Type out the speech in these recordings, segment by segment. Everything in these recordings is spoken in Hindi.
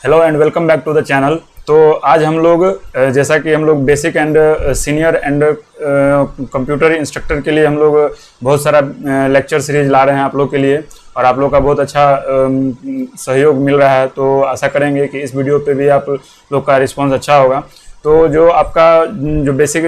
Hello and welcome back to the channel. तो आज हम लोग जैसा कि हम लोग basic and senior and computer instructor के लिए हम लोग बहुत सारा लेक्चर सीरीज ला रहे हैं आप लोग के लिए, और आप लोग का बहुत अच्छा सहयोग मिल रहा है। तो आशा करेंगे कि इस वीडियो पे भी आप लोग का रिस्पांस अच्छा होगा। तो जो आपका जो basic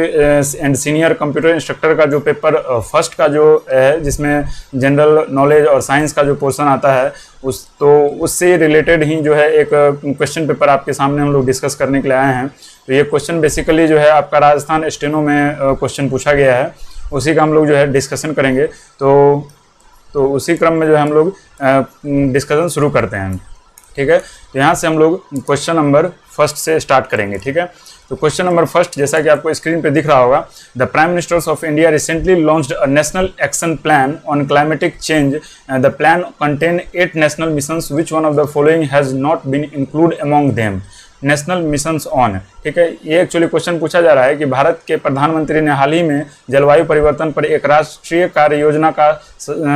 and senior computer instructor का जो पेपर फर्स्ट का जो है, जिसमें जनरल नॉलेज और साइंस का जो पोर्शन आता है, उससे रिलेटेड ही जो है एक क्वेश्चन पेपर आपके सामने हम लोग डिस्कस करने के लिए आए हैं। तो ये क्वेश्चन बेसिकली जो है आपका राजस्थान स्टेनो में क्वेश्चन पूछा गया है, उसी का हम लोग जो है डिस्कशन करेंगे। तो उसी क्रम में जो है हम लोग डिस्कशन शुरू करते हैं, ठीक है। तो यहाँ से हम लोग क्वेश्चन नंबर फर्स्ट से स्टार्ट करेंगे, ठीक है। तो क्वेश्चन नंबर फर्स्ट, जैसा कि आपको स्क्रीन पे दिख रहा होगा, the prime ministers of India recently launched a national action plan on climatic change. The plan contain 8 national missions, which one of the following has not been include among them. National missions on, ठीक है। ये एक्चुअली क्वेश्चन पूछा जा रहा है कि भारत के प्रधानमंत्री ने हाल ही में जलवायु परिवर्तन पर एक राष्ट्रीय कार्य योजना का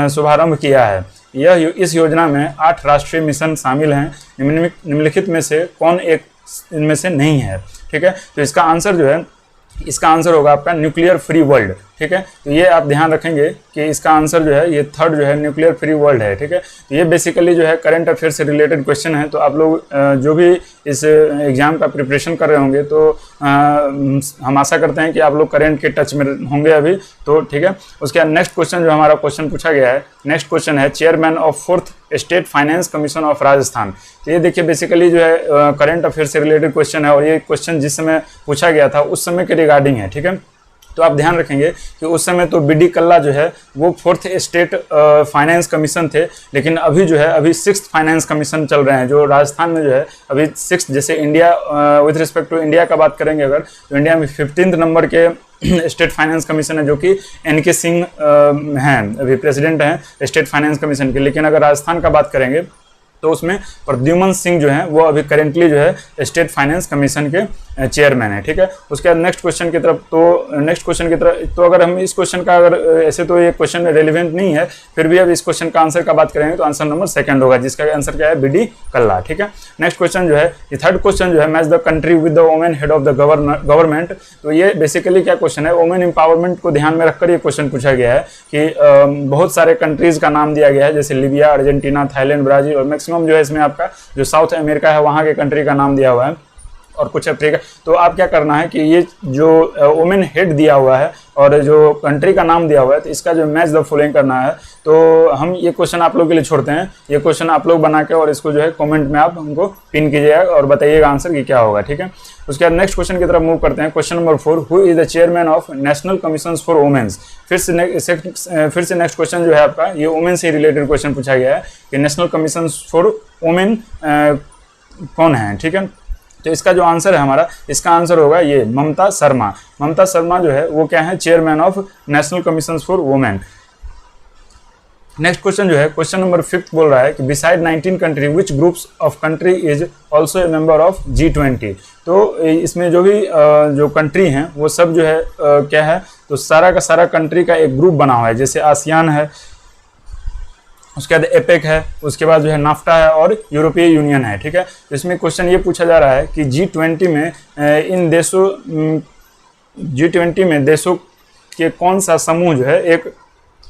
शुभारंभ किया है। इस योजना में 8 राष्ट्रीय मिशन शामिल हैं। निम्नलिखित में से कौन एक इनमें से नहीं है, ठीक है। तो इसका आंसर होगा आपका न्यूक्लियर फ्री वर्ल्ड, ठीक है। तो ये आप ध्यान रखेंगे कि इसका आंसर जो है ये थर्ड जो है न्यूक्लियर फ्री वर्ल्ड है, ठीक है। तो ये बेसिकली जो है करंट अफेयर से रिलेटेड क्वेश्चन है। तो आप लोग जो भी इस एग्जाम का प्रिपरेशन कर रहे होंगे, तो हम आशा करते हैं कि आप लोग करंट के टच में होंगे अभी, तो ठीक है। उसके बाद नेक्स्ट क्वेश्चन जो हमारा क्वेश्चन पूछा गया है, नेक्स्ट क्वेश्चन है chairman of 4th state finance commission of Rajasthan. तो ये देखिए बेसिकली जो है करंट अफेयर से रिलेटेड क्वेश्चन है, और ये क्वेश्चन जिस समय पूछा गया था उस समय के रिगार्डिंग है, ठीक है। तो आप ध्यान रखेंगे कि उस समय तो बी डी कल्ला जो है वो 4th स्टेट फाइनेंस कमीशन थे, लेकिन अभी जो है अभी 6th फाइनेंस कमीशन चल रहे हैं जो राजस्थान में जो है अभी 6th। जैसे India with respect to India का बात करेंगे अगर, तो इंडिया में 15th नंबर के स्टेट फाइनेंस कमीशन है, जो कि एन.के. सिंह हैं, अभी प्रेसिडेंट हैं स्टेट फाइनेंस कमीशन के। लेकिन अगर राजस्थान का बात करेंगे तो उसमें प्रद्युमन सिंह जो हैं वो अभी करेंटली जो है स्टेट फाइनेंस कमीशन के चेयरमैन है, ठीक है। उसके बाद नेक्स्ट क्वेश्चन की तरफ तो अगर हम इस क्वेश्चन का अगर ऐसे तो ये क्वेश्चन रेलिवेंट नहीं है, फिर भी अब इस क्वेश्चन का आंसर का बात करेंगे तो आंसर नंबर 2 होगा, जिसका आंसर क्या है बी डी कल्ला, ठीक है। नेक्स्ट क्वेश्चन जो है ये थर्ड क्वेश्चन जो है, match the country with the women head of the government. तो ये बेसिकली क्या क्वेश्चन है, वुमेन एम्पावरमेंट को ध्यान में रखकर ये क्वेश्चन पूछा गया है कि बहुत सारे कंट्रीज का नाम दिया गया है, जैसे लीबिया, अर्जेंटीना, थाईलैंड, ब्राजील, और मैक्सिमम जो है इसमें आपका जो साउथ अमेरिका है वहाँ के कंट्री का नाम दिया हुआ है, और कुछ अफ्रीका। तो आप क्या करना है कि ये जो वुमेन हेड दिया हुआ है और जो कंट्री का नाम दिया हुआ है, तो इसका जो मैच द फॉलोइंग करना है। तो हम ये क्वेश्चन आप लोग के लिए छोड़ते हैं, ये क्वेश्चन आप लोग बना के और इसको जो है कमेंट में आप हमको पिन कीजिएगा और बताइएगा आंसर कि क्या होगा, ठीक है। उसके बाद नेक्स्ट क्वेश्चन की तरफ मूव करते हैं। Question number 4, who is the chairman of national commission for womens. फिर से नेक्स्ट क्वेश्चन जो है आपका ये वुमेन से रिलेटेड क्वेश्चन पूछा गया है कि नेशनल कमीशन फॉर वुमेन कौन है, ठीक है। तो इसका जो आंसर है हमारा, इसका आंसर होगा ये ममता शर्मा। ममता शर्मा जो है वो क्या है, chairman of national commission for women. Next question जो है क्वेश्चन नंबर 5 बोल रहा है कि beside 19 country which groups of country is also a member of G20। तो इसमें जो भी जो कंट्री हैं वो सब जो है क्या है, तो सारा का सारा कंट्री का एक ग्रुप बना हुआ है। जैसे आसियान है, उसके बाद एपेक है, उसके बाद जो है नाफ्टा है और यूरोपीय यूनियन है, ठीक है। तो इसमें क्वेश्चन ये पूछा जा रहा है कि G20 में देशों के कौन सा समूह जो है एक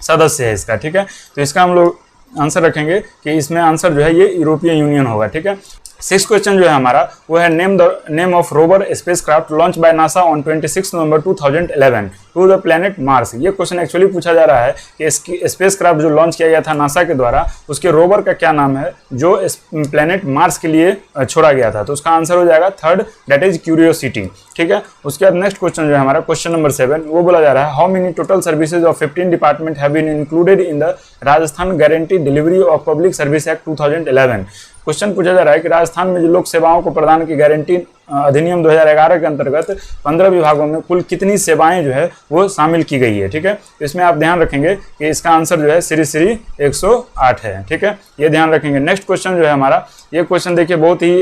सदस्य है इसका, ठीक है। तो इसका हम लोग आंसर रखेंगे कि इसमें आंसर जो है ये यूरोपीय यूनियन होगा, ठीक है। 6th क्वेश्चन जो है हमारा वो है name of rover spacecraft launch by NASA on 26 November 2011 to the planet Mars. ये क्वेश्चन एक्चुअली पूछा जा रहा है कि स्पेसक्राफ्ट जो लॉन्च किया गया था नासा के द्वारा, उसके रोवर का क्या नाम है जो प्लैनेट मार्स के लिए छोड़ा गया था। तो उसका आंसर हो जाएगा 3rd, दैट इज क्यूरियोसिटी, ठीक है। उसके बाद नेक्स्ट क्वेश्चन जो है हमारा क्वेश्चन नंबर 7, वो बोला जा रहा है how many total services of 15 department have been included in the Rajasthan guarantee delivery of public service act 2011। Question पूछा जा रहा है कि राजस्थान में जो लोक सेवाओं को प्रदान की गारंटी अधिनियम 2011 के अंतर्गत 15 विभागों में कुल कितनी सेवाएं जो है वो शामिल की गई है, ठीक है। तो इसमें आप ध्यान रखेंगे कि इसका आंसर जो है श्री 108 है, ठीक है, ये ध्यान रखेंगे। नेक्स्ट क्वेश्चन जो है हमारा, ये क्वेश्चन देखिए बहुत ही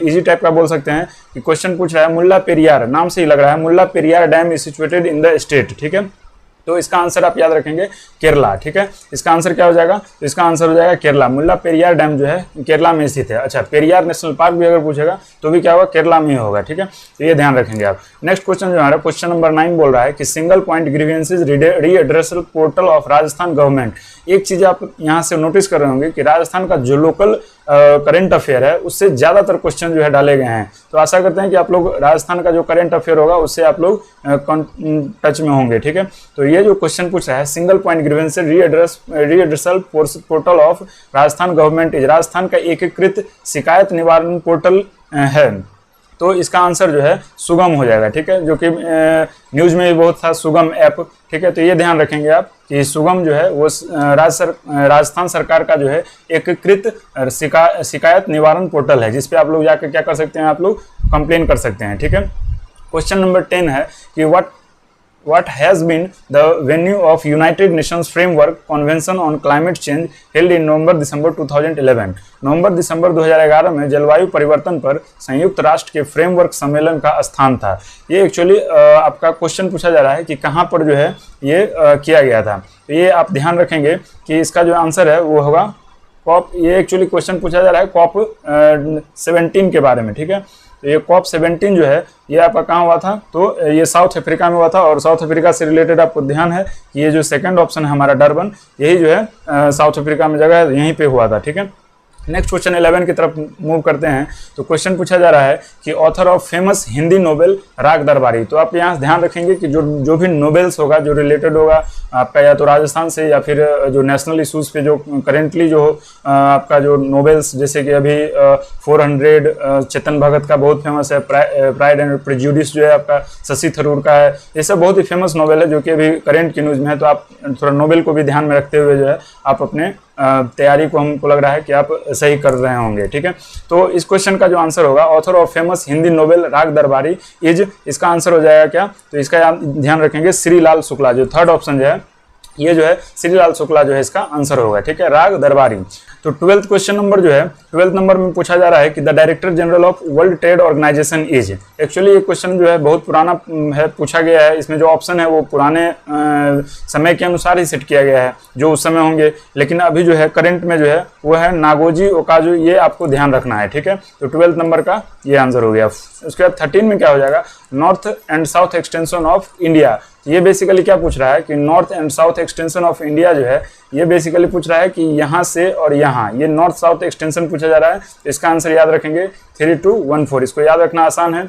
इजी टाइप का बोल सकते हैं कि क्वेश्चन पूछ रहा है मुल्ला पेरियार, नाम से ही लग रहा है, Mullaperiyar dam is situated in the state, ठीक है। तो इसका आंसर आप याद रखेंगे केरला, ठीक है। इसका आंसर क्या हो जाएगा, तो इसका आंसर हो जाएगा केरला। मुल्ला पेरियार डैम जो है केरला में स्थित है। अच्छा, पेरियार नेशनल पार्क भी अगर पूछेगा तो भी क्या होगा, केरला में ही होगा, ठीक है। तो ये ध्यान रखेंगे आप। नेक्स्ट क्वेश्चन जो हमारा क्वेश्चन नंबर 9 बोल रहा है कि single point grievances redressal portal of Rajasthan government. एक चीज आप यहाँ से नोटिस कर रहे होंगे कि राजस्थान का जो लोकल करंट अफेयर है उससे ज्यादातर क्वेश्चन जो है डाले गए हैं। तो आशा करते हैं कि आप लोग राजस्थान का जो करंट अफेयर होगा उससे आप लोग टच में होंगे, ठीक है। तो ये जो क्वेश्चन पूछ रहा है single point grievances redressal portal of Rajasthan government is, Rajasthan का एकीकृत शिकायत निवारण पोर्टल है। तो इसका आंसर जो है सुगम हो जाएगा, ठीक है, जो कि न्यूज में भी बहुत था सुगम ऐप, ठीक है। तो ये ध्यान रखेंगे आप कि सुगम जो है वो राजस्थान सरकार का जो है एकीकृत शिकायत निवारण पोर्टल है, जिसपे आप लोग जाकर क्या कर सकते हैं, आप लोग कंप्लेन कर सकते हैं, ठीक है। क्वेश्चन नंबर 10 है कि what has been the venue of United Nations Framework Convention on Climate Change held in November-December 2011। नवंबर-दिसंबर 2011 में जलवायु परिवर्तन पर संयुक्त राष्ट्र के फ्रेमवर्क सम्मेलन का स्थान था। ये एक्चुअली आपका क्वेश्चन पूछा जा रहा है कि कहाँ पर जो है ये किया गया था। तो ये आप ध्यान रखेंगे कि इसका जो आंसर है वो होगा कॉप। ये एक्चुअली क्वेश्चन पूछा जा रहा है कॉप 17 के बारे में, ठीक है। तो ये कॉप 17 जो है ये आपका कहाँ हुआ था, तो ये साउथ अफ्रीका में हुआ था। और साउथ अफ्रीका से रिलेटेड आपको ध्यान है कि ये जो सेकंड ऑप्शन है हमारा डरबन, यही जो है साउथ अफ्रीका में जगह है, यहीं पे हुआ था, ठीक है। नेक्स्ट क्वेश्चन 11 की तरफ मूव करते हैं। तो क्वेश्चन पूछा जा रहा है कि author of famous Hindi novel राग दरबारी। तो आप यहाँ ध्यान रखेंगे कि जो भी नोवेल्स होगा जो रिलेटेड होगा आपका या तो राजस्थान से या फिर जो नेशनल इशूज़ पे जो करेंटली जो आपका जो नोवेल्स, जैसे कि अभी 400 चेतन भगत का बहुत फेमस है, प्राइड एंड प्रेजुडिस जो है आपका शशि थरूर का है। ये सब बहुत ही फेमस नोवेल है जो कि अभी करेंट की न्यूज़ में है। तो आप थोड़ा नोवेल को भी ध्यान में रखते हुए जो है आप अपने तैयारी को, हमको लग रहा है कि आप सही कर रहे होंगे, ठीक है। तो इस क्वेश्चन का जो आंसर होगा author of famous Hindi novel राग दरबारी इज, इसका आंसर हो जाएगा क्या, तो इसका ध्यान रखेंगे श्रीलाल शुक्ला। जो थर्ड ऑप्शन जो है ये जो है श्रीलाल शुक्ला जो है इसका आंसर होगा, ठीक है, राग दरबारी। तो 12th क्वेश्चन नंबर जो है 12th नंबर में पूछा जा रहा है कि the director general of world trade organisation is. Actually ये क्वेश्चन जो है बहुत पुराना है, पूछा गया है। इसमें जो ऑप्शन है वो पुराने समय के अनुसार ही सेट किया गया है जो उस समय होंगे, लेकिन अभी जो है करंट में जो है वो है नागोजी ओकाजू। ये आपको ध्यान रखना है, ठीक है। तो 12th नंबर का ये आंसर हो गया। उसके बाद 13 में क्या हो जाएगा, north and south extension of India. ये बेसिकली क्या पूछ रहा है कि north and south extension of India जो है ये बेसिकली पूछ रहा है कि यहाँ से और यहाँ, ये नॉर्थ साउथ एक्सटेंशन पूछा जा रहा है। तो इसका आंसर याद रखेंगे 3214। इसको याद रखना आसान है,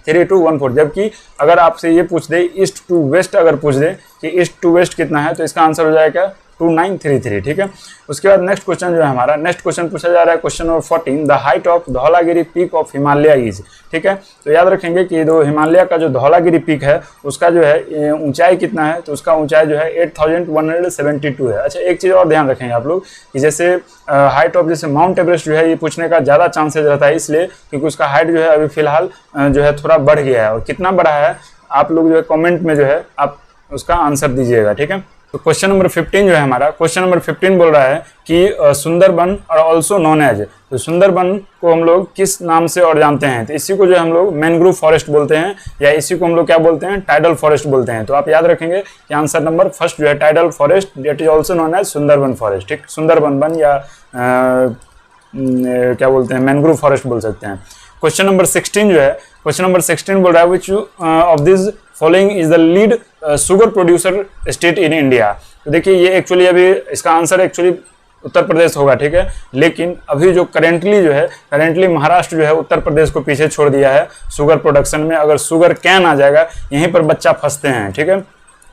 3214। जबकि अगर आपसे ये पूछ दे ईस्ट टू वेस्ट, अगर पूछ दे कि ईस्ट टू वेस्ट कितना है, तो इसका आंसर हो जाएगा 2933, ठीक है। उसके बाद नेक्स्ट क्वेश्चन जो है हमारा, नेक्स्ट क्वेश्चन पूछा जा रहा है question number 14, the height of Dhaulagiri peak of Himalaya is, ठीक है। तो याद रखेंगे कि जो हिमालय का जो धौलागिरी पीक है उसका जो है ऊंचाई कितना है, तो उसका ऊंचाई जो है 8172 है। अच्छा, एक चीज़ और ध्यान रखेंगे आप लोग कि जैसे हाइट ऑफ जैसे माउंट एवरेस्ट जो है ये पूछने का ज़्यादा चांसेज रहता है, इसलिए क्योंकि उसका हाइट जो है अभी फिलहाल जो है थोड़ा बढ़ गया है। और कितना बढ़ा है आप लोग जो है कॉमेंट में जो है आप उसका आंसर दीजिएगा, ठीक है। तो क्वेश्चन नंबर 15 जो है हमारा, क्वेश्चन नंबर 15 बोल रहा है कि सुंदरबन और ऑल्सो नोन एज, तो सुंदरबन को हम लोग किस नाम से और जानते हैं, तो इसी को जो है हम लोग मैनग्रोव फॉरेस्ट बोलते हैं, या इसी को हम लोग क्या बोलते हैं, टाइडल फॉरेस्ट बोलते हैं। तो आप याद रखेंगे कि आंसर नंबर फर्स्ट जो है tidal forest, that is also known as Sundarban forest, ठीक। सुंदरबन वन या क्या बोलते हैं, मैनग्रोव फॉरेस्ट बोल सकते हैं। क्वेश्चन नंबर 16 जो है, क्वेश्चन नंबर 16 बोल रहा है विच of this following is the lead sugar producer state in India. तो देखिए ये एक्चुअली अभी इसका आंसर एक्चुअली उत्तर प्रदेश होगा, ठीक है। लेकिन अभी जो करेंटली जो है, करेंटली महाराष्ट्र जो है उत्तर प्रदेश को पीछे छोड़ दिया है शुगर प्रोडक्शन में। अगर शुगर कैन आ जाएगा यहीं पर बच्चा फंसते हैं, ठीक है।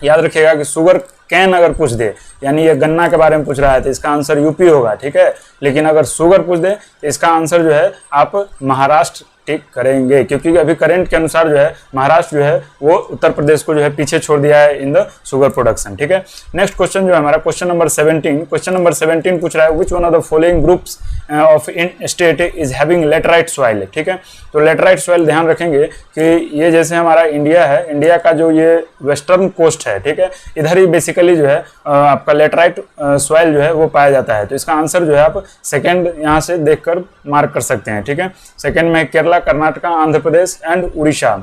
याद रखिएगा कि शुगर कैन अगर पूछ दे, यानी ये गन्ना के बारे में पूछ रहा है, तो इसका आंसर यूपी होगा, ठीक है। लेकिन अगर शुगर पूछ दे तो इसका आंसर जो है आप महाराष्ट्र टिक करेंगे, क्योंकि अभी करंट के अनुसार जो है महाराष्ट्र जो है वो उत्तर प्रदेश को जो है पीछे छोड़ दिया है इन द शुगर प्रोडक्शन, ठीक है। नेक्स्ट क्वेश्चन जो है हमारा क्वेश्चन नंबर 17, क्वेश्चन नंबर 17 पूछ रहा है विच one of the following groups of in state is having laterite soil, ठीक है। तो लेटराइट सॉइल ध्यान रखेंगे कि ये जैसे हमारा इंडिया है, इंडिया का जो ये वेस्टर्न कोस्ट है, ठीक है, इधर ही बेसिकली जो है आपका लेटराइट सॉइल जो है वो पाया जाता है। तो इसका आंसर जो है आप सेकेंड यहाँ से देखकर मार्क कर सकते हैं, ठीक है। सेकेंड में केरला, कर्नाटका, आंध्र प्रदेश एंड उड़ीसा।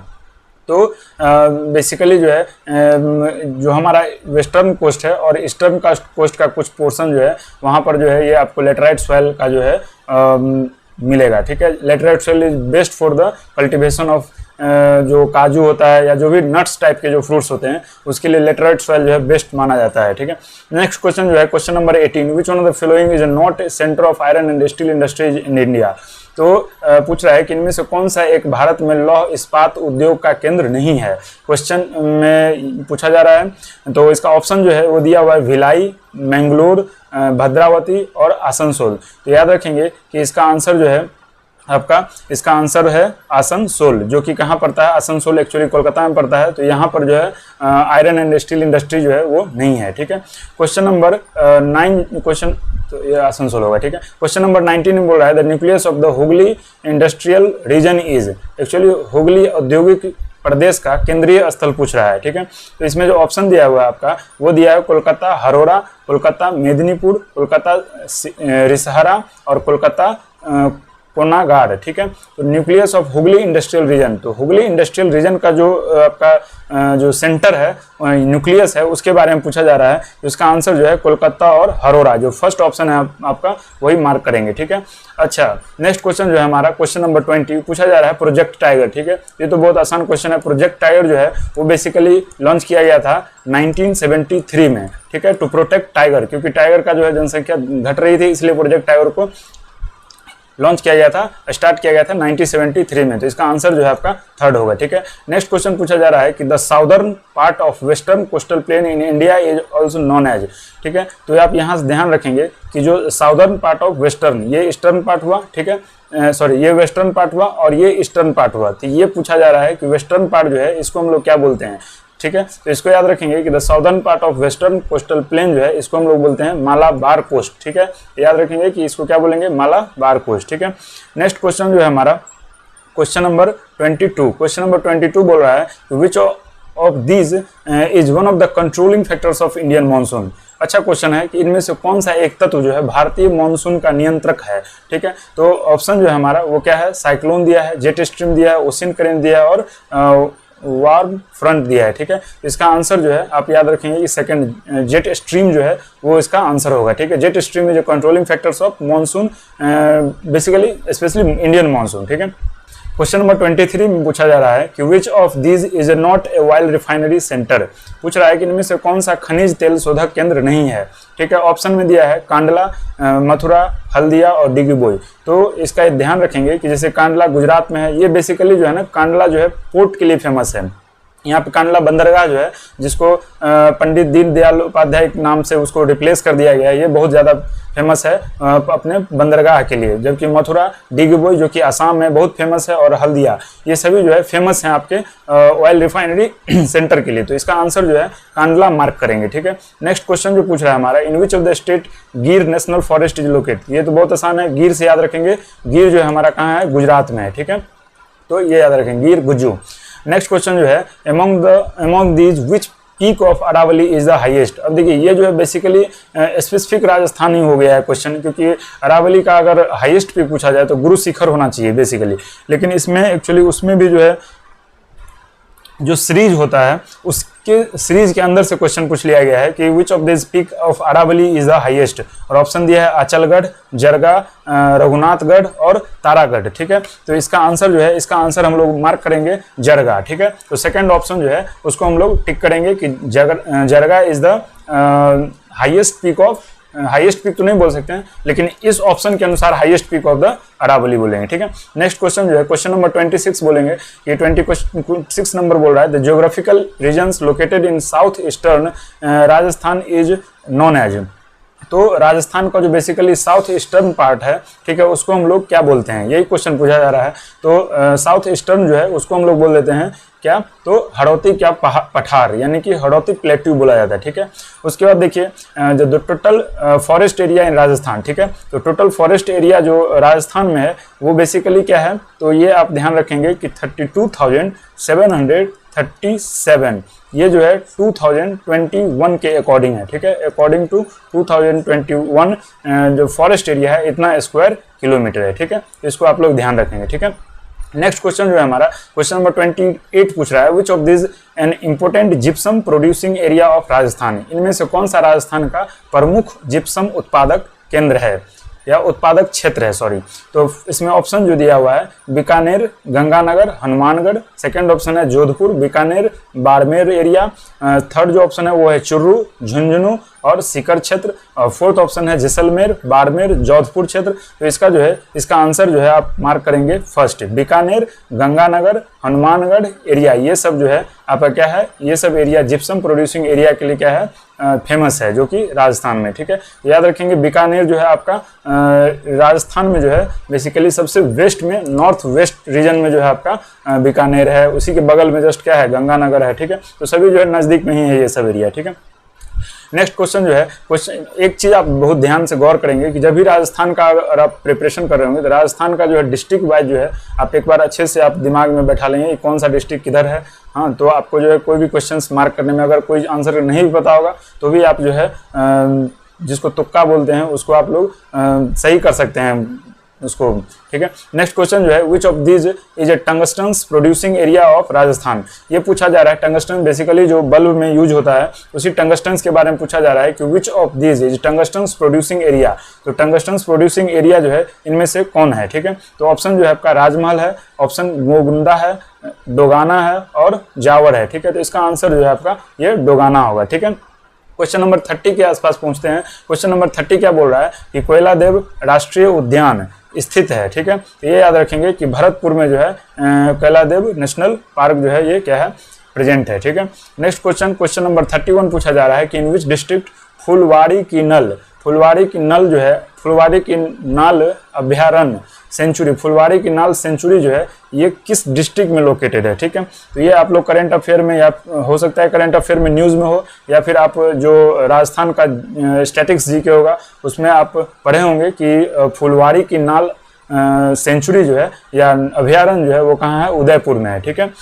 तो बेसिकली जो है जो हमारा वेस्टर्न कोस्ट है और ईस्टर्न कोस्ट का कुछ पोर्शन जो है वहाँ पर जो है ये आपको लेटराइट सॉइल का जो है मिलेगा, ठीक है। Laterite soil is best for the cultivation of जो काजू होता है या जो भी नट्स टाइप के जो फ्रूट्स होते हैं उसके लिए लेटराइट सॉइल जो है बेस्ट माना जाता है, ठीक है। नेक्स्ट क्वेश्चन जो है question number 18, which one of the following is not centre of iron and steel industries in India. तो पूछ रहा है कि इनमें से कौन सा एक भारत में लौह इस्पात उद्योग का केंद्र नहीं है, क्वेश्चन में पूछा जा रहा है। तो इसका ऑप्शन जो है वो दिया हुआ है भिलाई, मैंगलोर, भद्रावती और आसनसोल। तो याद रखेंगे कि इसका आंसर जो है आपका इसका आंसर है आसनसोल, जो कि कहाँ पड़ता है, आसनसोल एक्चुअली कोलकाता में पड़ता है। तो यहाँ पर जो है आयरन एंड स्टील इंडस्ट्री जो है वो नहीं है, ठीक है। क्वेश्चन नंबर 9 क्वेश्चन तो ये आसनसोल होगा, ठीक है। क्वेश्चन नंबर 19 में बोल रहा है the nucleus of the Hooghly industrial region is, actually Hooghly औद्योगिक प्रदेश का केंद्रीय स्थल पूछ रहा है, ठीक है। तो इसमें जो ऑप्शन दिया हुआ है आपका वो दिया है कोलकाता हरोरा, कोलकाता मेदिनीपुर, कोलकाता रिसहरा और कोलकाता कोनागाड़, ठीक है। तो nucleus of Hooghly industrial region, तो हुगली इंडस्ट्रियल रीजन का जो आपका जो सेंटर है न्यूक्लियस है उसके बारे में पूछा जा रहा है। तो इसका आंसर जो है कोलकाता और हरोरा, जो फर्स्ट ऑप्शन है आपका वही मार्क करेंगे, ठीक है। अच्छा, नेक्स्ट क्वेश्चन जो है हमारा क्वेश्चन नंबर 20 पूछा जा रहा है प्रोजेक्ट टाइगर, ठीक है। ये तो बहुत आसान क्वेश्चन है। प्रोजेक्ट टाइगर जो है वो बेसिकली लॉन्च किया गया था 1973 में, ठीक है, टू प्रोटेक्ट टाइगर, क्योंकि टाइगर का जो है जनसंख्या घट रही थी, इसलिए प्रोजेक्ट टाइगर को लॉन्च किया गया था, स्टार्ट किया गया था 1973 में। तो इसका आंसर जो है आपका थर्ड होगा, ठीक है। नेक्स्ट क्वेश्चन पूछा जा रहा है कि the southern part of western coastal plain in India is also known as, ठीक है। तो आप यहाँ से ध्यान रखेंगे कि जो साउदर्न पार्ट ऑफ वेस्टर्न, ये ईस्टर्न पार्ट हुआ, ठीक है, सॉरी ये वेस्टर्न पार्ट हुआ और ये ईस्टर्न पार्ट हुआ। तो ये पूछा जा रहा है कि वेस्टर्न पार्ट जो है इसको हम लोग क्या बोलते हैं, ठीक है। तो इसको याद रखेंगे कि the southern part of western coastal plane जो है इसको हम लोग बोलते हैं मालाबार कोस्ट, ठीक है। याद रखेंगे कि इसको क्या बोलेंगे, मालाबार कोस्ट, ठीक है। नेक्स्ट क्वेश्चन जो है हमारा क्वेश्चन नंबर 22, क्वेश्चन नंबर 22 बोल रहा है which of these is one of the controlling factors of Indian monsoon. अच्छा क्वेश्चन है कि इनमें से कौन सा एक तत्व जो है भारतीय मानसून का नियंत्रक है, ठीक है। तो ऑप्शन जो है हमारा वो क्या है, साइक्लोन दिया है, जेट स्ट्रीम दिया है, ओशियन करेंट दिया है और वार्म फ्रंट दिया है, ठीक है। इसका आंसर जो है आप याद रखेंगे कि सेकंड जेट स्ट्रीम जो है वो इसका आंसर होगा, ठीक है। Jet stream is controlling factors of monsoon, basically specially Indian monsoon, ठीक है। क्वेश्चन नंबर 23 में पूछा जा रहा है कि which of these is not a oil refinery centre, पूछ रहा है कि इनमें से कौन सा खनिज तेल शोधक केंद्र नहीं है, ठीक है। ऑप्शन में दिया है कांडला, मथुरा, हल्दिया और डिगबोई। तो इसका ध्यान रखेंगे कि जैसे कांडला गुजरात में है, ये बेसिकली जो है ना कांडला जो है पोर्ट के लिए फेमस है। यहाँ पे कांडला बंदरगाह जो है जिसको पंडित दीनदयाल उपाध्याय के नाम से उसको रिप्लेस कर दिया गया है, ये बहुत ज़्यादा फेमस है अपने बंदरगाह के लिए। जबकि मथुरा, डिगबोई जो कि आसाम में बहुत फेमस है और हल्दिया, ये सभी जो है फेमस हैं आपके ऑयल रिफाइनरी सेंटर के लिए। तो इसका आंसर जो है कांडला मार्क करेंगे, ठीक है। नेक्स्ट क्वेश्चन जो पूछ रहा है हमारा इन विच ऑफ द स्टेट गिर नेशनल फॉरेस्ट इज लोकेटेड, ये तो बहुत आसान है, गिर से याद रखेंगे, गिर जो है हमारा कहाँ है, गुजरात में है, ठीक है। तो ये याद रखेंगे गिर गुज्जू। नेक्स्ट क्वेश्चन जो है among these which peak of Aravalli is the highest. अब देखिए ये जो है बेसिकली स्पेसिफिक राजस्थान ही हो गया है क्वेश्चन, क्योंकि अरावली का अगर हाईएस्ट पीक पूछा जाए तो गुरु शिखर होना चाहिए बेसिकली, लेकिन इसमें एक्चुअली उसमें भी जो है जो सीरीज होता है उसके सीरीज के अंदर से क्वेश्चन पूछ लिया गया है कि which of this peak of Aravalli is the highest, और ऑप्शन दिया है अचलगढ़, जरगा, रघुनाथगढ़ और तारागढ़, ठीक है। तो इसका आंसर जो है, इसका आंसर हम लोग मार्क करेंगे जरगा, ठीक है। तो सेकंड ऑप्शन जो है उसको हम लोग टिक करेंगे कि Jarga is the highest peak of, highest peak तो नहीं बोल सकते हैं लेकिन इस ऑप्शन के अनुसार highest peak of the Aravalli बोलेंगे, ठीक है। नेक्स्ट क्वेश्चन जो है क्वेश्चन नंबर 26 बोलेंगे, ये 26 नंबर बोल रहा है the geographical regions located in south eastern Rajasthan is known as. तो राजस्थान का जो बेसिकली साउथ ईस्टर्न पार्ट है, ठीक है, उसको हम लोग क्या बोलते हैं, यही क्वेश्चन पूछा जा रहा है। तो साउथ ईस्टर्न जो है उसको हम लोग बोल देते हैं क्या, तो हड़ौती क्या पठार, यानी कि हड़ौती प्लेट्यू बोला जाता है, ठीक है। उसके बाद देखिए जो total forest area in Rajasthan, ठीक है, तो टोटल फॉरेस्ट एरिया जो राजस्थान में है वो बेसिकली क्या है, तो ये आप ध्यान रखेंगे कि 32,737, ये जो है 2021 के अकॉर्डिंग है, ठीक है। अकॉर्डिंग टू 2021 जो फॉरेस्ट एरिया है इतना स्क्वायर किलोमीटर है, ठीक है। इसको आप लोग ध्यान रखेंगे, ठीक है। नेक्स्ट क्वेश्चन जो है हमारा क्वेश्चन नंबर 28 पूछ रहा है विच of this an important gypsum producing area of Rajasthan, इनमें से कौन सा राजस्थान का प्रमुख जिप्सम उत्पादक केंद्र है या उत्पादक क्षेत्र है, सॉरी। तो इसमें ऑप्शन जो दिया हुआ है बीकानेर, गंगानगर, हनुमानगढ़। सेकंड ऑप्शन है जोधपुर, बीकानेर, बाड़मेर एरिया। थर्ड जो ऑप्शन है वो है चुरू, झुंझुनू और सीकर क्षेत्र। और फोर्थ ऑप्शन है जैसलमेर, बाड़मेर, जोधपुर क्षेत्र। तो इसका जो है इसका आंसर जो है आप मार्क करेंगे फर्स्ट, बीकानेर, गंगानगर, हनुमानगढ़ एरिया। ये सब जो है आपका क्या है, ये सब एरिया जिप्सम प्रोड्यूसिंग एरिया के लिए क्या है, फेमस है, जो कि राजस्थान में, ठीक है। याद रखेंगे बीकानेर जो है आपका राजस्थान में जो है बेसिकली सबसे वेस्ट में, नॉर्थ वेस्ट रीजन में जो है आपका बीकानेर है। उसी के बगल में जस्ट क्या है, गंगानगर है, ठीक है। तो सभी जो है नज़दीक में ही है ये सब एरिया, ठीक है। नेक्स्ट क्वेश्चन जो है, क्वेश्चन एक चीज़ आप बहुत ध्यान से गौर करेंगे कि जब भी राजस्थान का अगर आप प्रिपरेशन कर रहे होंगे तो राजस्थान का जो है डिस्ट्रिक्ट वाइज जो है आप एक बार अच्छे से आप दिमाग में बैठा लेंगे कि कौन सा डिस्ट्रिक्ट किधर है। हाँ, तो आपको जो है कोई भी क्वेश्चंस मार्क करने में अगर कोई आंसर नहीं भी पता होगा तो भी आप जो है जिसको तुक्का बोलते हैं उसको आप लोग सही कर सकते हैं उसको, ठीक है। नेक्स्ट क्वेश्चन जो है which of these is a tungsten producing area of Rajasthan, ये पूछा जा रहा है। टंगस्टन बेसिकली जो बल्ब में यूज होता है उसी टंगस्टन के बारे में पूछा जा रहा है कि which of these is tungsten producing area. तो टंगस्टन प्रोड्यूसिंग एरिया जो है इनमें से कौन है, ठीक है। तो ऑप्शन जो है आपका राजमहल है, ऑप्शन गोगुंदा है, डोगाना है और जावर है, ठीक है। तो इसका आंसर जो है आपका ये डोगाना होगा, ठीक है। क्वेश्चन नंबर 30 के आसपास पहुंचते हैं। क्वेश्चन नंबर 30 क्या बोल रहा है कि कोयलादेव राष्ट्रीय उद्यान स्थित है, ठीक है। तो ये याद रखेंगे कि भरतपुर में जो है कोयलादेव नेशनल पार्क जो है ये क्या है, प्रेजेंट है, ठीक है। नेक्स्ट क्वेश्चन, क्वेश्चन नंबर 31 पूछा जा रहा है कि इन विच डिस्ट्रिक्ट फुलवाड़ी की नल जो है, फुलवाड़ी की नाल अभ्यारण्य सेंचुरी, फुलवाड़ी की नाल सेंचुरी जो है ये किस डिस्ट्रिक्ट में लोकेटेड है, ठीक है। तो ये आप लोग करंट अफेयर में या हो सकता है करंट अफेयर में न्यूज़ में हो या फिर आप जो राजस्थान का स्टैटिक्स जीके होगा उसमें आप पढ़े होंगे कि फुलवाड़ी की नाल सेंचुरी जो है या अभ्यारण्य जो है वो कहाँ है, उदयपुर में है, ठीक है।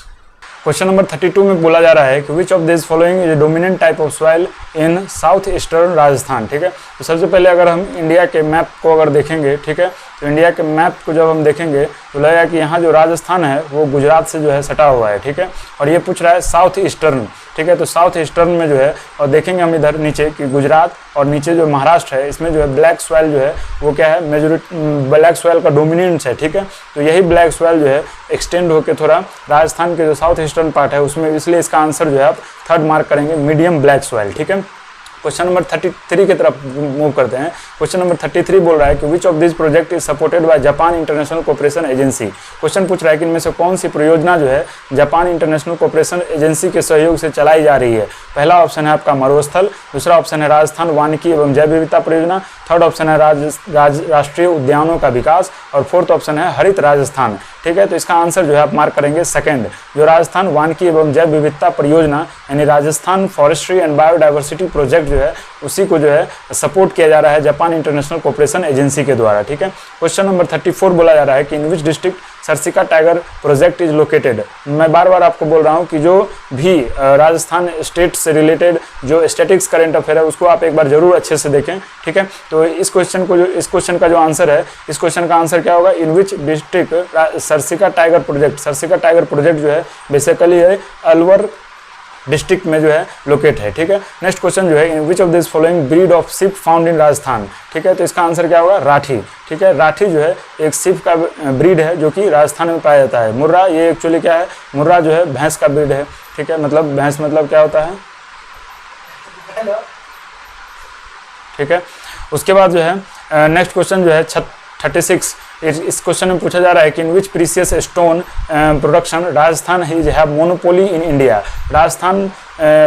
क्वेश्चन नंबर 32 में बोला जा रहा है कि which of this following is dominant type of soil in south eastern Rajasthan, ठीक है। तो सबसे पहले अगर हम इंडिया के मैप को अगर देखेंगे, ठीक है, तो इंडिया के मैप को जब हम देखेंगे तो लगेगा कि यहाँ जो राजस्थान है वो गुजरात से जो है सटा हुआ है, ठीक है। और ये पूछ रहा है साउथ ईस्टर्न, ठीक है। तो साउथ ईस्टर्न में जो है, और देखेंगे हम इधर नीचे कि गुजरात और नीचे जो महाराष्ट्र है इसमें जो है ब्लैक सॉइल जो है वो क्या है, मेजोरिटी ब्लैक सॉइल का डोमिनेंस है, ठीक है। तो यही ब्लैक सॉइल जो है एक्सटेंड होकर थोड़ा राजस्थान के जो साउथ ईस्टर्न पार्ट है उसमें, इसलिए इसका आंसर जो है आप थर्ड मार्क करेंगे, मीडियम ब्लैक सॉइल, ठीक है। क्वेश्चन नंबर 33 की तरफ मूव करते हैं। क्वेश्चन नंबर 33 बोल रहा है कि which of this project is supported by Japan international cooperation agency. Question पूछ रहा है कि इनमें से कौन सी परियोजना जो है जापान इंटरनेशनल कोऑपरेशन एजेंसी के सहयोग से चलाई जा रही है। पहला ऑप्शन है आपका मरुस्थल, दूसरा ऑप्शन है राजस्थान वानिकी एवं जैव विविधता परियोजना, थर्ड ऑप्शन है राष्ट्रीय उद्यानों का विकास और फोर्थ ऑप्शन है हरित राजस्थान, ठीक है। तो इसका आंसर जो है आप मार्क करेंगे सेकंड, जो राजस्थान वानिकी एवं जैव विविधता परियोजना यानी Rajasthan forestry and biodiversity project जो है उसी को जो है सपोर्ट किया जा रहा है जापान इंटरनेशनल कोऑपरेशन एजेंसी के द्वारा, ठीक है। क्वेश्चन नंबर 34 बोला जा रहा है कि in which district Sariska tiger project is located. मैं बार बार आपको बोल रहा हूँ कि जो भी राजस्थान स्टेट से रिलेटेड जो स्टैटिक्स करंट अफेयर है उसको आप एक बार जरूर अच्छे से देखें, ठीक है। तो इस क्वेश्चन का जो आंसर है, इस क्वेश्चन का आंसर क्या होगा, इन which district Sariska tiger project जो है बेसिकली है अलवर डिस्ट्रिक्ट में जो है लोकेट है, ठीक है। नेक्स्ट क्वेश्चन जो है in which of this following breed of sheep found in Rajasthan, ठीक है। तो इसका आंसर क्या होगा, राठी, ठीक है। राठी जो है एक शिप का ब्रीड है जो कि राजस्थान में पाया जाता है। मुर्रा, ये एक्चुअली क्या है, मुर्रा जो है भैंस का ब्रीड है, ठीक है। मतलब भैंस मतलब क्या होता है, ठीक है। उसके बाद जो है नेक्स्ट क्वेश्चन जो है 36, इस क्वेश्चन में पूछा जा रहा है कि in which precious stone production Rajasthan his have monopoly in India. Rajasthan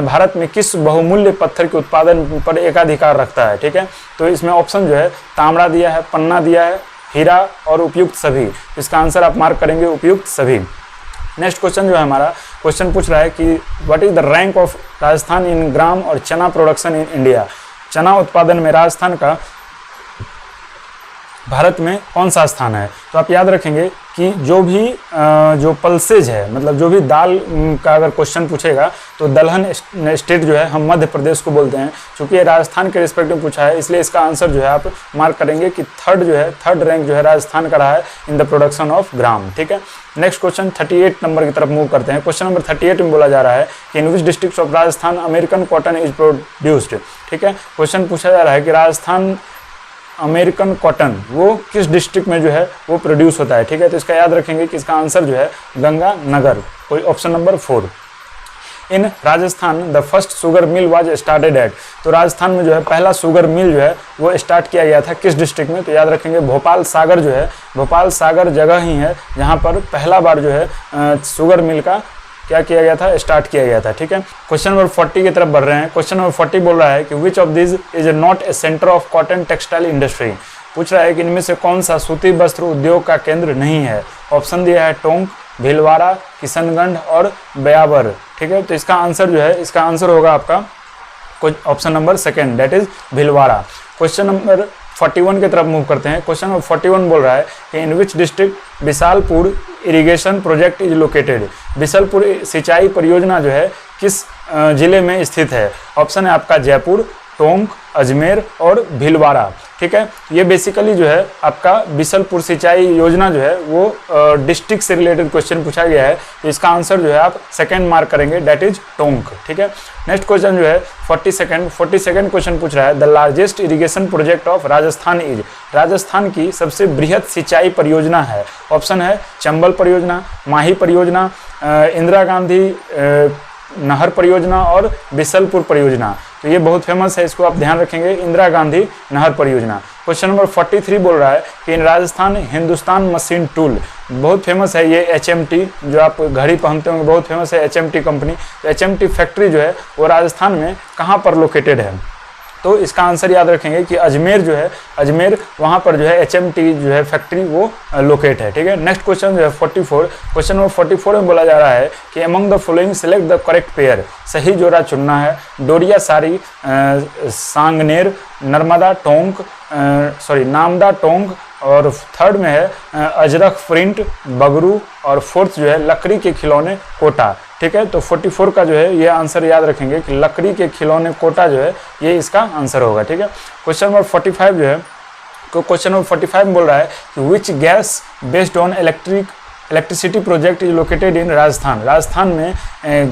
Bharat में किस बहुमूल्य पत्थर के उत्पादन पर एकाधिकार रखता है, ठीक है। तो इसमें ऑप्शन जो है तांबड़ा दिया है, पन्ना दिया है, हीरा और उपयुक्त सभी। इसका आंसर आप मार्क करेंगे उपयुक्त सभी। नेक्स्ट क्वेश्चन जो है हमारा क्वेश्चन पूछ रहा है कि what is the rank of Rajasthan in gram और चना प्रोडक्शन इन इंडिया। चना उत्पादन में राजस्थान का भारत में कौन सा स्थान है? तो आप याद रखेंगे कि जो भी जो पल्सेज है, मतलब जो भी दाल का अगर क्वेश्चन पूछेगा तो दलहन स्टेट जो है हम मध्य प्रदेश को बोलते हैं। चूँकि ये राजस्थान के रिस्पेक्ट में पूछा है, इसलिए इसका आंसर जो है आप मार्क करेंगे कि थर्ड रैंक जो है राजस्थान का रहा है in the production of gram. ठीक है, नेक्स्ट क्वेश्चन 38 नंबर की तरफ मूव करते हैं। क्वेश्चन नंबर 38 में बोला जा रहा है कि in which district of Rajasthan American cotton is produced. ठीक है, क्वेश्चन पूछा जा रहा है कि राजस्थान अमेरिकन कॉटन वो किस डिस्ट्रिक्ट में जो है वो प्रोड्यूस होता है। ठीक है, तो इसका याद रखेंगे कि इसका आंसर जो है गंगानगर, कोई option number 4। In Rajasthan the first sugar mill was started at. तो राजस्थान में जो है पहला शुगर मिल जो है वो स्टार्ट किया गया था किस डिस्ट्रिक्ट में? तो याद रखेंगे भोपाल सागर जो है, भोपाल सागर जगह ही है जहाँ पर पहला बार जो है शुगर मिल का क्या किया गया था, स्टार्ट किया गया था। ठीक है, क्वेश्चन नंबर 40 की तरफ बढ़ रहे हैं। क्वेश्चन नंबर 40 बोल रहा है कि which of this is not a centre of cotton textile industry. पूछ रहा है कि इनमें से कौन सा सूती वस्त्र उद्योग का केंद्र नहीं है। ऑप्शन दिया है टोंक, भीलवाड़ा, किशनगंज और ब्यावर। ठीक है, तो इसका आंसर जो है, इसका आंसर होगा आपका option number 2, that is Bhilwara. Question number 41 की तरफ मूव करते हैं। क्वेश्चन नंबर 41 बोल रहा है कि in which district Bisalpur irrigation project is located. Bisalpur सिंचाई परियोजना जो है किस जिले में स्थित है? ऑप्शन है आपका जयपुर, टोंक, अजमेर और भीलवाड़ा। ठीक है, ये बेसिकली जो है आपका बिसलपुर सिंचाई योजना जो है वो डिस्ट्रिक्ट से रिलेटेड क्वेश्चन पूछा गया है, तो इसका आंसर जो है आप 2 मार्क करेंगे, दैट इज टोंक। ठीक है, नेक्स्ट क्वेश्चन जो है 42 क्वेश्चन पूछ रहा है the largest irrigation project of Rajasthan is. Rajasthan की सबसे बृहत सिंचाई परियोजना है। ऑप्शन है चंबल परियोजना, माही परियोजना, इंदिरा गांधी नहर परियोजना और बिसलपुर परियोजना। तो ये बहुत फेमस है, इसको आप ध्यान रखेंगे, इंदिरा गांधी नहर परियोजना। क्वेश्चन नंबर 43 बोल रहा है कि इन राजस्थान हिंदुस्तान मशीन टूल, बहुत फेमस है ये HMT, जो आप घड़ी पहनते होंगे, बहुत फेमस है HMT कंपनी। तो HMT फैक्ट्री जो है वो राजस्थान में कहाँ पर लोकेटेड है? तो इसका आंसर याद रखेंगे कि अजमेर जो है, अजमेर वहाँ पर जो है HMT जो है फैक्ट्री वो लोकेट है। ठीक है, नेक्स्ट क्वेश्चन जो है 44, क्वेश्चन नंबर 44 में बोला जा रहा है कि among the following select the correct pair. सही जोड़ा चुनना है। डोरिया सारी, सांगनेर, नर्मदा टोंक, नामदा टोंक, और थर्ड में है अजरक प्रिंट, बगरू, और फोर्थ जो है लकड़ी के खिलौने कोटा। ठीक है, तो 44 का जो है ये आंसर याद रखेंगे कि लकड़ी के खिलौने कोटा जो है ये इसका आंसर होगा। ठीक है, क्वेश्चन नंबर 45 जो है, तो क्वेश्चन नंबर 45 में बोल रहा है कि which gas based on electricity project is located in Rajasthan. Rajasthan में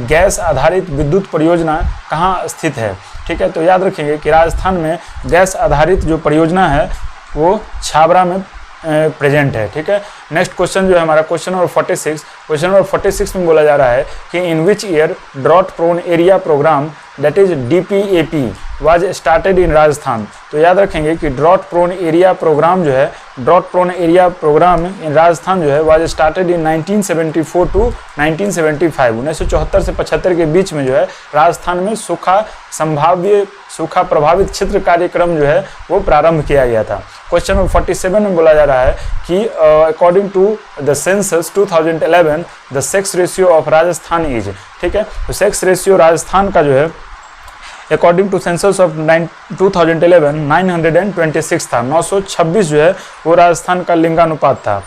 गैस आधारित विद्युत परियोजना कहाँ स्थित है? ठीक है, तो याद रखेंगे कि राजस्थान में गैस आधारित जो परियोजना है वो छाबरा में प्रेजेंट है। ठीक है, नेक्स्ट क्वेश्चन जो है हमारा क्वेश्चन नंबर 46, क्वेश्चन नंबर 46 में बोला जा रहा है कि in which year drought prone area programme that is DPAP was started in Rajasthan. तो याद रखेंगे कि ड्रॉट प्रोन एरिया प्रोग्राम जो है, ड्रॉट प्रोन एरिया प्रोग्राम इन राजस्थान जो है वाज स्टार्टेड इन 1974 टू 1975। 1974 से 75 के बीच में जो है राजस्थान में सूखा प्रभावित क्षेत्र कार्यक्रम जो है वो प्रारंभ किया गया था। क्वेश्चन नंबर 47 में बोला जा रहा है कि according to the census 2011 the sex ratio of Rajasthan is. ठीक है, तो सेक्स रेशियो राजस्थान का जो है अकॉर्डिंग टू सेंसस ऑफ 2011 926 था। 926 जो है वो राजस्थान का लिंगानुपात था।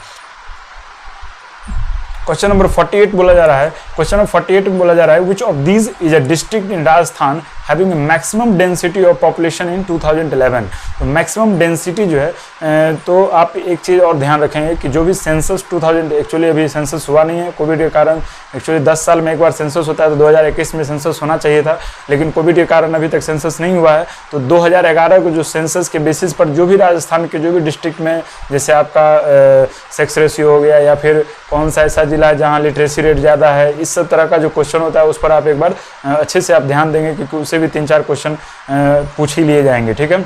क्वेश्चन नंबर 48 बोला जा रहा है, क्वेश्चन नंबर 48 में बोला जा रहा है which of these is a district in Rajasthan having maximum density of population in 2011। तो मैक्सिमम डेंसिटी जो है, तो आप एक चीज़ और ध्यान रखेंगे कि जो भी सेंसस 2000, एक्चुअली अभी सेंसस हुआ नहीं है कोविड के कारण। एक्चुअली 10 साल में एक बार सेंसस होता है, तो 2021 में सेंसस होना चाहिए था, लेकिन कोविड के कारण अभी तक सेंसस नहीं हुआ है। तो 2011 को जो सेंसस के बेसिस पर जो भी राजस्थान के जो भी डिस्ट्रिक्ट में, जैसे आपका सेक्स रेशियो हो गया, या फिर कौन सा ऐसा जिला है जहाँ लिटरेसी रेट ज़्यादा है, इस सब तरह का जो क्वेश्चन होता है उस पर आप एक बार अच्छे से आप ध्यान देंगे, क्योंकि उससे भी 3-4 क्वेश्चन पूछ ही लिए जाएंगे। ठीक है,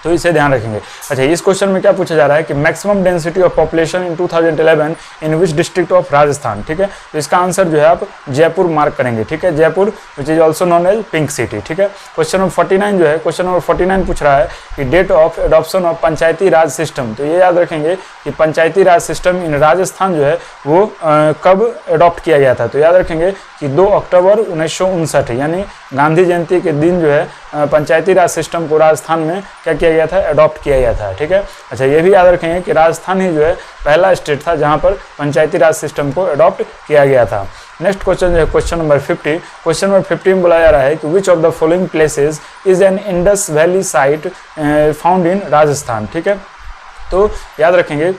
तो इसे ध्यान रखेंगे। अच्छा, इस क्वेश्चन में क्या पूछा जा रहा है कि maximum density of population in 2011 in which district of Rajasthan. ठीक है, तो इसका आंसर जो है आप जयपुर मार्क करेंगे। ठीक है, Jaipur which is also known as pink city. ठीक है, क्वेश्चन नंबर 49 जो है, क्वेश्चन नंबर 49 पूछ रहा है कि date of adoption of Panchayati Raj system. तो ये याद रखेंगे कि पंचायती राज सिस्टम इन राजस्थान जो है वो कब अडॉप्ट किया गया था। तो याद रखेंगे कि 2 अक्टूबर 1959, यानी गांधी जयंती के दिन जो है पंचायती राज सिस्टम को राजस्थान में क्या किया गया था, अडॉप्ट किया गया था। ठीक है, अच्छा ये भी याद रखेंगे कि राजस्थान ही जो है पहला स्टेट था जहाँ पर पंचायती राज सिस्टम को अडॉप्ट किया गया था। नेक्स्ट क्वेश्चन जो है क्वेश्चन नंबर 50। क्वेश्चन नंबर 50 में बोला जा रहा है कि which of the following places is an Indus valley site found in Rajasthan. ठीक है, तो याद रखेंगे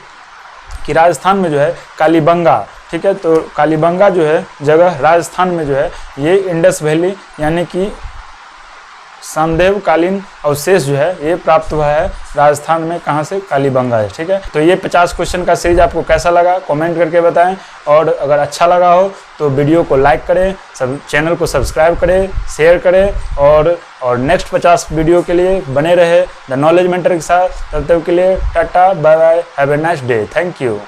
कि राजस्थान में जो है कालीबंगा, ठीक है, तो कालीबंगा जो है जगह राजस्थान में जो है ये इंडस वैली यानी कि संदेव कालीन अवशेष जो है ये प्राप्त हुआ है राजस्थान में, कहाँ से, कालीबंगा है। ठीक है, तो ये 50 क्वेश्चन का सीरीज आपको कैसा लगा कमेंट करके बताएं, और अगर अच्छा लगा हो तो वीडियो को लाइक करें, सब चैनल को सब्सक्राइब करें, शेयर करें, और नेक्स्ट 50 वीडियो के लिए बने रहे द नॉलेज मेंटर के साथ। तब तक के लिए tata bye bye, have a nice day, thank you.